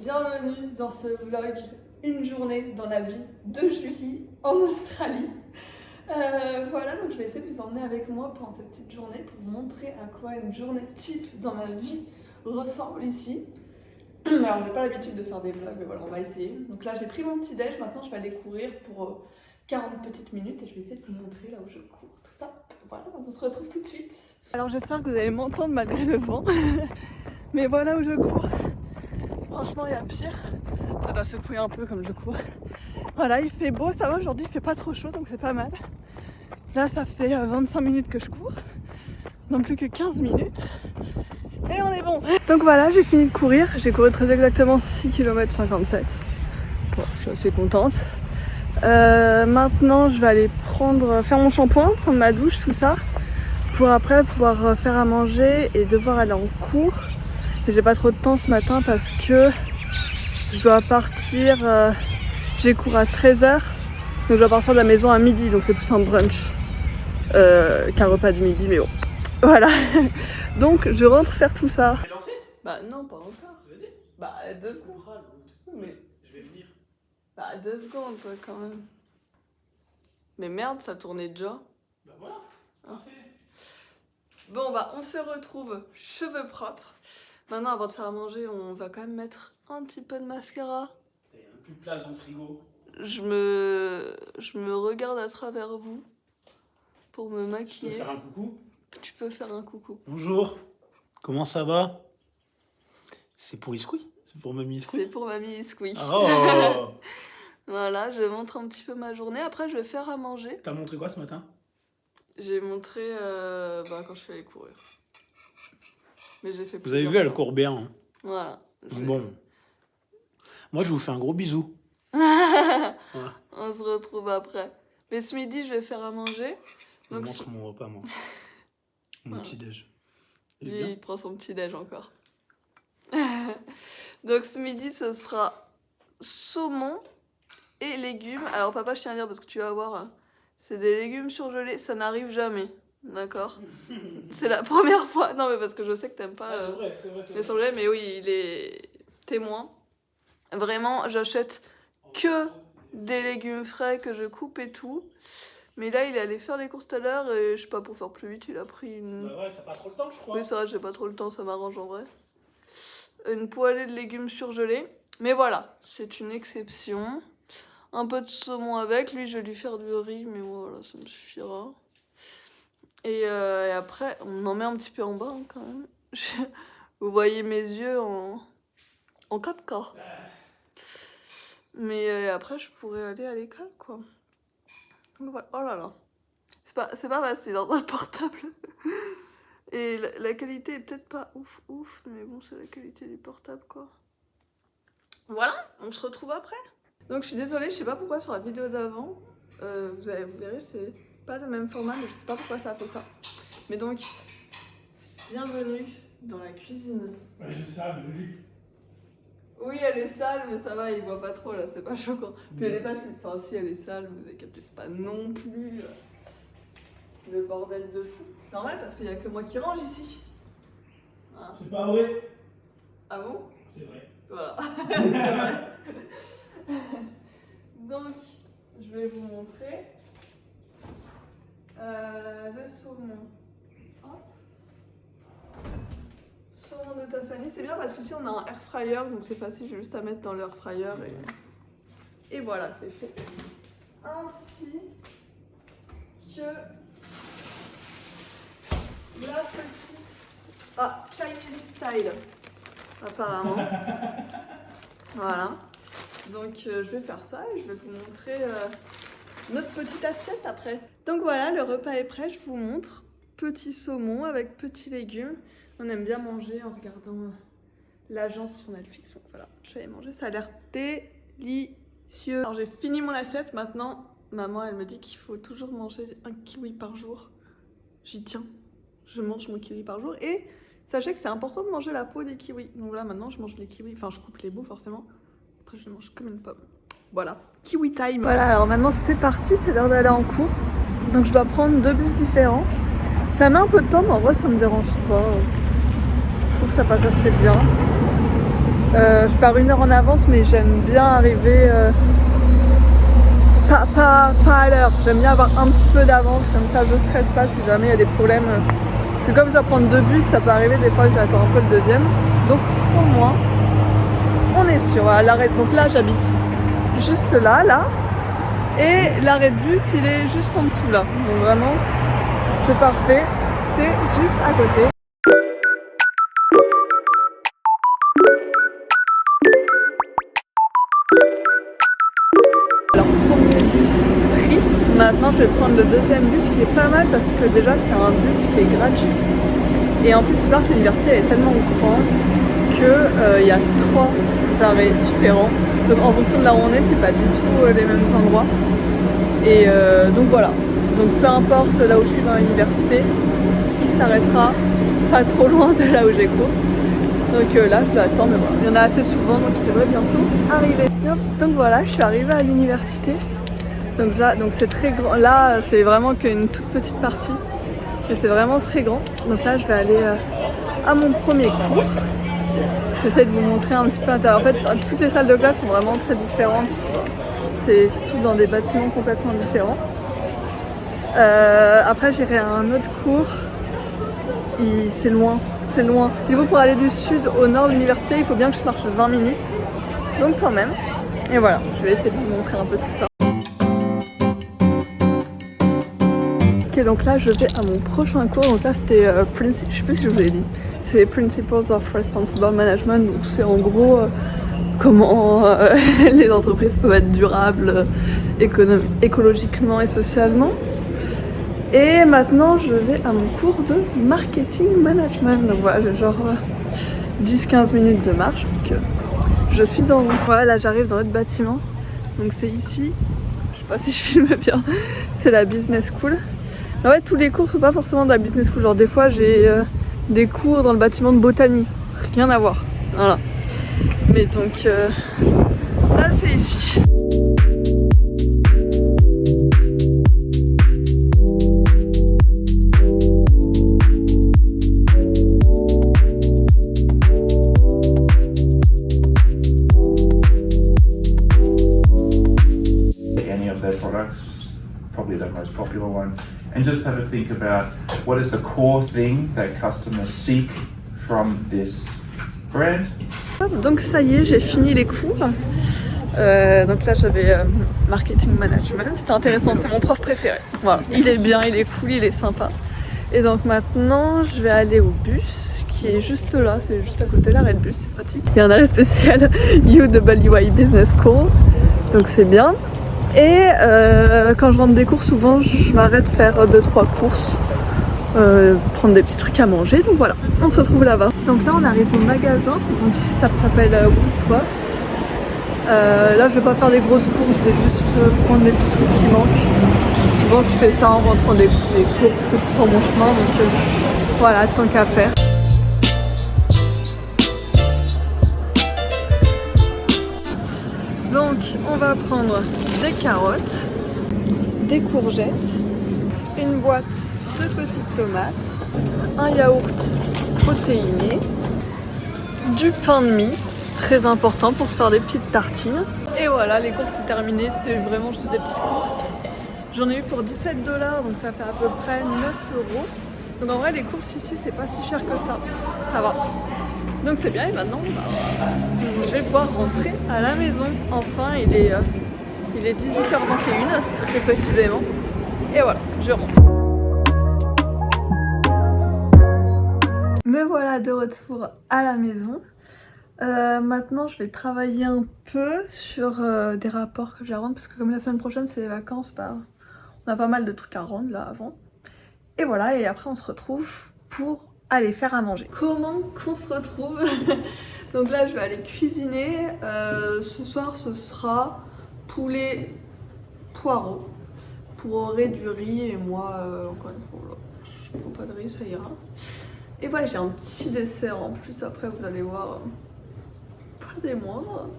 bienvenue dans ce vlog, une journée dans la vie de Julie en Australie. Voilà, donc je vais essayer de vous emmener avec moi pendant cette petite journée pour vous montrer à quoi une journée type dans ma vie ressemble ici. Alors j'ai pas l'habitude de faire des vlogs, mais voilà, on va essayer. Donc là j'ai pris mon petit déj, maintenant je vais aller courir pour 40 petites minutes et je vais essayer de vous montrer là où je cours, tout ça. Voilà, donc on se retrouve tout de suite. Alors j'espère que vous allez m'entendre malgré le vent, mais voilà où je cours. Franchement il y a pire, ça doit secouer un peu comme je cours. Voilà, il fait beau, ça va aujourd'hui, il fait pas trop chaud donc c'est pas mal. Là ça fait 25 minutes que je cours, non plus que 15 minutes. Et on est bon. Donc voilà, j'ai fini de courir, j'ai couru très exactement 6 km 57. Bon, je suis assez contente. Maintenant je vais aller faire mon shampoing, prendre ma douche, tout ça, pour après pouvoir faire à manger et devoir aller en cours. J'ai pas trop de temps ce matin parce que je dois partir, j'ai cours à 13h, donc je dois partir de la maison à midi, donc c'est plus un brunch qu'un repas de midi, mais bon. Voilà, donc je rentre faire tout ça. T'es lancé? Bah non, pas encore. Vas-y. Bah 2 secondes. Mais... Je vais venir. Bah 2 secondes quand même. Mais merde, ça tournait déjà. Bah voilà, parfait. Bon bah on se retrouve cheveux propres. Maintenant avant de faire à manger, on va quand même mettre un petit peu de mascara. T'as même plus de place dans le frigo. Je me regarde à travers vous pour me Tu peux maquiller. faire un coucou? Tu peux faire un coucou. Bonjour, comment ça va? C'est pour Isqui? C'est pour Mamie Isqui? C'est pour mamie Isqui. Oh. Voilà, je montre un petit peu ma journée. Après je vais faire à manger. T'as montré quoi ce matin? J'ai montré quand je suis allée courir. Mais j'ai fait Vous avez vu, elle court bien. Hein. Voilà. Bon. Moi, je vous fais un gros bisou. On se retrouve après. Mais ce midi, je vais faire à manger. Je vous Donc, montre mon repas, moi. Mon Voilà. petit déj. Lui, il prend son petit déj encore. Donc ce midi, ce sera saumon et légumes. Alors papa, je tiens à dire parce que tu vas voir, hein, c'est des légumes surgelés. Ça n'arrive jamais. D'accord. C'est la première fois. Non mais parce que je sais que t'aimes pas c'est vrai. les surgelés. Mais oui, il est témoin. Vraiment, j'achète que des légumes frais que je coupe et tout. Mais là, il est allé faire les courses tout à l'heure et je sais pas, pour faire plus vite, il a pris une... Bah ouais, t'as pas trop le temps, je crois. Oui, c'est vrai, j'ai pas trop le temps, ça m'arrange en vrai. Une poêlée de légumes surgelés. Mais voilà, c'est une exception. Un peu de saumon avec. Lui, je vais lui faire du riz, mais voilà, ça me suffira. Et après, on en met un petit peu en bas hein, quand même. Vous voyez mes yeux en 4K. Mais après, je pourrais aller à l'école, quoi. Donc voilà. Oh là là. C'est pas facile dans un portable. Et la qualité est peut-être pas ouf, mais bon, c'est la qualité du portable, quoi. Voilà, on se retrouve après. Donc je suis désolée, je sais pas pourquoi sur la vidéo d'avant, vous verrez, c'est pas le même format, mais je sais pas pourquoi ça a fait ça. Mais donc, bienvenue dans la cuisine. Elle est sale, lui. Oui, elle est sale, mais ça va, il voit pas trop là, c'est pas choquant. Puis elle est pas si elle est sale, vous avez capté, c'est pas non plus le bordel de fou. C'est normal parce qu'il y a que moi qui range ici. Voilà. C'est pas vrai. Ah bon? C'est vrai. Voilà. C'est vrai. Donc, je vais vous montrer le saumon. Hop. Saumon de Tasmanie, c'est bien parce qu'ici on a un air fryer, donc c'est facile, j'ai juste à mettre dans l'air fryer et voilà, c'est fait. Ainsi que la petite Chinese style, apparemment. Voilà. Donc je vais faire ça et je vais vous montrer notre petite assiette après. Donc voilà, le repas est prêt, je vous montre. Petit saumon avec petits légumes. On aime bien manger en regardant l'agence sur Netflix. Donc voilà, je vais aller manger, ça a l'air délicieux. Alors j'ai fini mon assiette, maintenant maman elle me dit qu'il faut toujours manger un kiwi par jour. J'y tiens, je mange mon kiwi par jour et sachez que c'est important de manger la peau des kiwis. Donc là maintenant je mange les kiwis, enfin je coupe les bouts forcément. Après je les mange comme une pomme. Voilà, kiwi time. Voilà, alors maintenant c'est parti, c'est l'heure d'aller en cours. Donc je dois prendre 2 bus différents. Ça met un peu de temps mais en vrai ça me dérange pas. Je trouve que ça passe assez bien. Je pars 1 heure en avance, mais j'aime bien arriver pas à l'heure. J'aime bien avoir un petit peu d'avance, comme ça je stresse pas si jamais il y a des problèmes. Parce que comme je dois prendre 2 bus, ça peut arriver des fois que j'attends un peu le deuxième. Donc au moins, on est sûr. Voilà, l'arrêt. Donc là, j'habite juste là. Et l'arrêt de bus, il est juste en dessous là. Donc vraiment, c'est parfait. C'est juste à côté. Alors, premier bus pris. Maintenant, je vais prendre le deuxième bus qui est pas mal parce que déjà, c'est un bus qui est gratuit. Et en plus, il faut savoir que l'université est tellement grande qu'il y a 3 arrêts différents. Donc, en fonction de là où on est, c'est pas du tout les mêmes endroits. Et donc voilà. Donc, peu importe là où je suis dans l'université, il s'arrêtera pas trop loin de là où j'ai cours. Donc là, je l'attends, mais voilà. Il y en a assez souvent, donc il devrait bientôt arriver. Donc voilà, je suis arrivée à l'université. Donc là, donc c'est très grand. Là, c'est vraiment qu'une toute petite partie. Mais c'est vraiment très grand. Donc là, je vais aller à mon premier cours. J'essaie de vous montrer un petit peu l'intérieur. En fait, toutes les salles de classe sont vraiment très différentes. C'est tout dans des bâtiments complètement différents. Après, j'irai à un autre cours. C'est loin. Du coup, pour aller du sud au nord de l'université, il faut bien que je marche 20 minutes. Donc quand même. Et voilà, je vais essayer de vous montrer un peu tout ça. Ok, donc là, je vais à mon prochain cours. Donc là, c'était, je sais plus si je vous l'ai dit, c'est Principles of Responsible Management. Donc c'est en gros comment les entreprises peuvent être durables écologiquement et socialement. Et maintenant, je vais à mon cours de marketing management. Donc voilà, j'ai genre 10-15 minutes de marche. Donc je suis en route. Voilà, là j'arrive dans l'autre bâtiment. Donc c'est ici. Je sais pas si je filme bien. C'est la business school. En fait, tous les cours sont pas forcément de la business school. Genre des fois, j'ai des cours dans le bâtiment de botanie. Rien à voir. Voilà. Mais donc là, c'est ici. Probably the most popular one, and just have a think about what is the core thing that customers seek from this brand. Donc ça y est, j'ai fini les cours. Donc là j'avais marketing management, c'était intéressant, c'est mon prof préféré. Voilà. Il est bien, il est cool, il est sympa. Et donc maintenant je vais aller au bus qui est juste là, c'est juste à côté l'arrêt de bus, c'est pratique. Il y a un arrêt spécial UWI Business School, donc c'est bien. Et quand je rentre des cours, souvent je m'arrête faire 2-3 courses, prendre des petits trucs à manger. Donc voilà, on se retrouve là-bas. Donc là on arrive au magasin, donc ici ça s'appelle Woolworths. Là je vais pas faire des grosses courses, je vais juste prendre des petits trucs qui manquent. Souvent je fais ça en rentrant des cours parce que c'est sur mon chemin, donc voilà, tant qu'à faire. Donc on va prendre des carottes, des courgettes, une boîte de petites tomates, un yaourt protéiné, du pain de mie, très important pour se faire des petites tartines. Et voilà, les courses c'est terminé, c'était vraiment juste des petites courses. J'en ai eu pour 17 $, donc ça fait à peu près 9 €. Donc en vrai les courses ici c'est pas si cher que ça va. Donc c'est bien et maintenant je vais pouvoir rentrer à la maison. Enfin il est 18h21 très précisément. Et voilà, je rentre. Me voilà de retour à la maison. Maintenant je vais travailler un peu sur des rapports que j'ai à rendre parce que comme la semaine prochaine c'est les vacances, bah, on a pas mal de trucs à rendre là avant. Et voilà, et après on se retrouve pour aller faire à manger. Comment qu'on se retrouve? Donc là je vais aller cuisiner. Ce soir ce sera poulet poireau pour Auré du riz et moi encore une fois là, je prends pas de riz, ça ira. Et voilà, j'ai un petit dessert en plus, après vous allez voir, pas des moindres.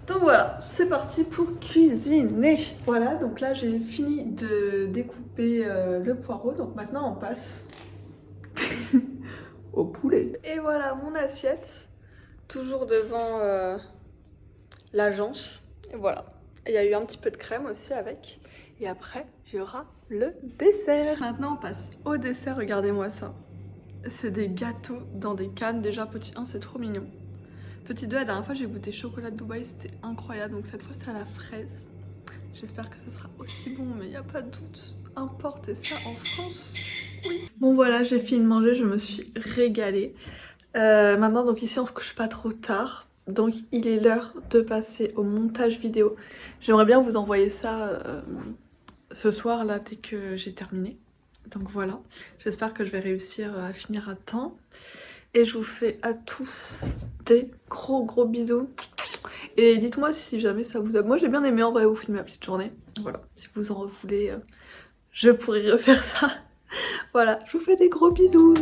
Donc voilà, c'est parti pour cuisiner. Voilà, donc là j'ai fini de découper le poireau, donc maintenant on passe au poulet. Et voilà mon assiette, toujours devant l'agence. Et voilà. Il y a eu un petit peu de crème aussi avec. Et après, il y aura le dessert. Maintenant, on passe au dessert. Regardez-moi ça. C'est des gâteaux dans des cannes. Déjà, petit 1, c'est trop mignon. Petit 2, la dernière fois, j'ai goûté chocolat de Dubaï. C'était incroyable. Donc cette fois, c'est à la fraise. J'espère que ce sera aussi bon, mais il n'y a pas de doute. Importez ça en France. Oui. Bon voilà, j'ai fini de manger, je me suis régalée. Maintenant, donc ici, on se couche pas trop tard. Donc il est l'heure de passer au montage vidéo. J'aimerais bien vous envoyer ça ce soir là dès que j'ai terminé. Donc voilà, j'espère que je vais réussir à finir à temps. Et je vous fais à tous des gros bisous. Et dites-moi si jamais ça vous a... Moi j'ai bien aimé en vrai vous filmer ma petite journée. Voilà, si vous en voulez, je pourrais refaire ça. Voilà, je vous fais des gros bisous.